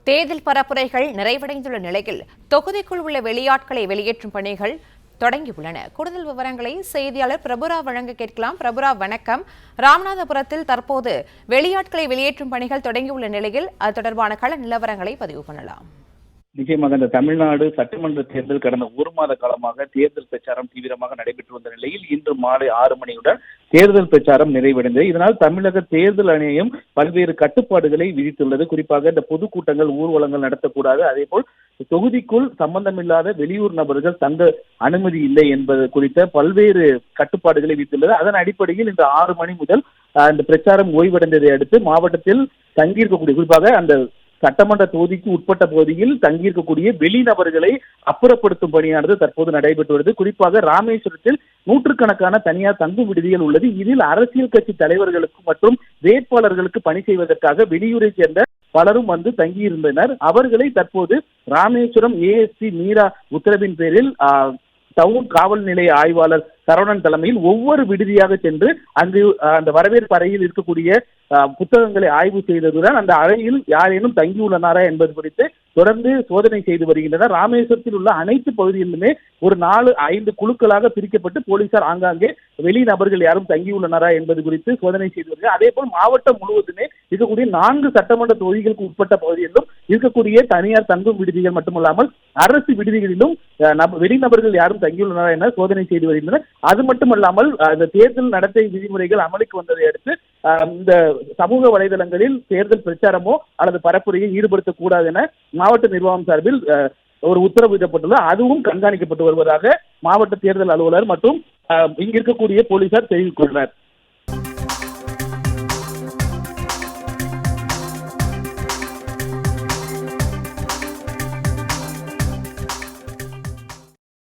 தேர்தல் பரப்புரைகள் நிறைவடைந்துள்ள நிலையில் தொகுதிக்குள் உள்ள வெளியாட்களை வெளியேற்றும் பணிகள் தொடங்கியுள்ளன. கூடுதல் விவரங்களை செய்தியாளர் பிரபுராவ் வழங்க கேட்கலாம். பிரபுராவ், வணக்கம். ராமநாதபுரத்தில் தற்போது வெளியாட்களை வெளியேற்றும் பணிகள் தொடங்கியுள்ள நிலையில் அது தொடர்பான கள நிலவரங்களை பதிவு பண்ணலாம். நிச்சயமாக இந்த தமிழ்நாடு சட்டமன்ற தேர்தல் கடந்த ஒரு மாத காலமாக தேர்தல் பிரச்சாரம் தீவிரமாக நடைபெற்று வந்த நிலையில் இன்று மாலை 6 மணியுடன் தேர்தல் பிரச்சாரம் நிறைவடைந்தது. இதனால் தமிழக தேர்தல் ஆணையம் பல்வேறு கட்டுப்பாடுகளை விதித்துள்ளது. குறிப்பாக இந்த பொதுக்கூட்டங்கள், ஊர்வலங்கள் நடத்தக்கூடாது. அதேபோல் தொகுதிக்குள் சம்பந்தமில்லாத வெளியூர் நபர்கள் தங்க அனுமதி இல்லை என்பது குறித்த பல்வேறு கட்டுப்பாடுகளை விதித்துள்ளது. அதன் அடிப்படையில் இந்த 6 மணி முதல் இந்த பிரச்சாரம் ஓய்வடைந்ததை அடுத்து மாவட்டத்தில் தங்கியிருக்கக்கூடிய, குறிப்பாக அந்த சட்டமன்ற தொகுதிக்கு உட்பட்ட பகுதியில் தங்கியிருக்கக்கூடிய வெளிநபர்களை அப்புறப்படுத்தும் பணியானது தற்போது நடைபெற்று வருது. குறிப்பாக ராமேஸ்வரத்தில் நூற்றுக்கணக்கான தனியார் தங்கும் விடுதிகள் உள்ளது. இதில் அரசியல் கட்சி தலைவர்களுக்கு மற்றும் வேட்பாளர்களுக்கு பணி செய்வதற்காக வெளியூரை சேர்ந்த பலரும் வந்து தங்கியிருந்தனர். அவர்களை தற்போது ராமேஸ்வரம் ASP மீரா உத்தரவின் பேரில் டவுன் காவல் நிலைய ஆய்வாளர் சரவணன் தலைமையில் ஒவ்வொரு விடுதியாக சென்று அங்கு அந்த வரவேற்பு அறையில் இருக்கக்கூடிய புத்தகங்களை ஆய்வு செய்ததுடன் அந்த அறையில் யாரேனும் தங்கியுள்ளனரா என்பது குறித்து தொடர்ந்து சோதனை செய்து வருகின்றனர். ராமேஸ்வரத்தில் உள்ள அனைத்து பகுதிகளிலுமே ஒரு 4-5 குழுக்களாக பிரிக்கப்பட்டு போலீசார் ஆங்காங்கே வெளிநபர்கள் யாரும் தங்கியுள்ளனரா என்பது குறித்து சோதனை செய்து வருகிறார். அதே போல் மாவட்டம் முழுவதுமே இருக்கக்கூடிய 4 சட்டமன்ற தொகுதிகளுக்கு உட்பட்ட பகுதிகளிலும் இருக்கக்கூடிய தனியார் தங்கும் விடுதிகள் மட்டுமல்லாமல் அரசு விடுதிகளிலும் வெளிநபர்கள் யாரும் தங்கியுள்ளனரா என சோதனை செய்து வருகின்றனர். அது மட்டுமல்லாமல் இந்த தேர்தல் நடத்தை விதிமுறைகள் அமலுக்கு வந்ததை அடுத்து இந்த சமூக வலைதளங்களில் தேர்தல் பிரச்சாரமோ அல்லது பரப்புரையை ஈடுபடுத்தக்கூடாது என மாவட்ட நிர்வாகம் சார்பில் ஒரு உத்தரவு விடப்பட்டுள்ளது. அதுவும் கண்காணிக்கப்பட்டு வருவதாக மாவட்ட தேர்தல் அலுவலர் மற்றும் இங்கு இருக்கக்கூடிய போலீசார் தெரிவித்துள்ளனர்.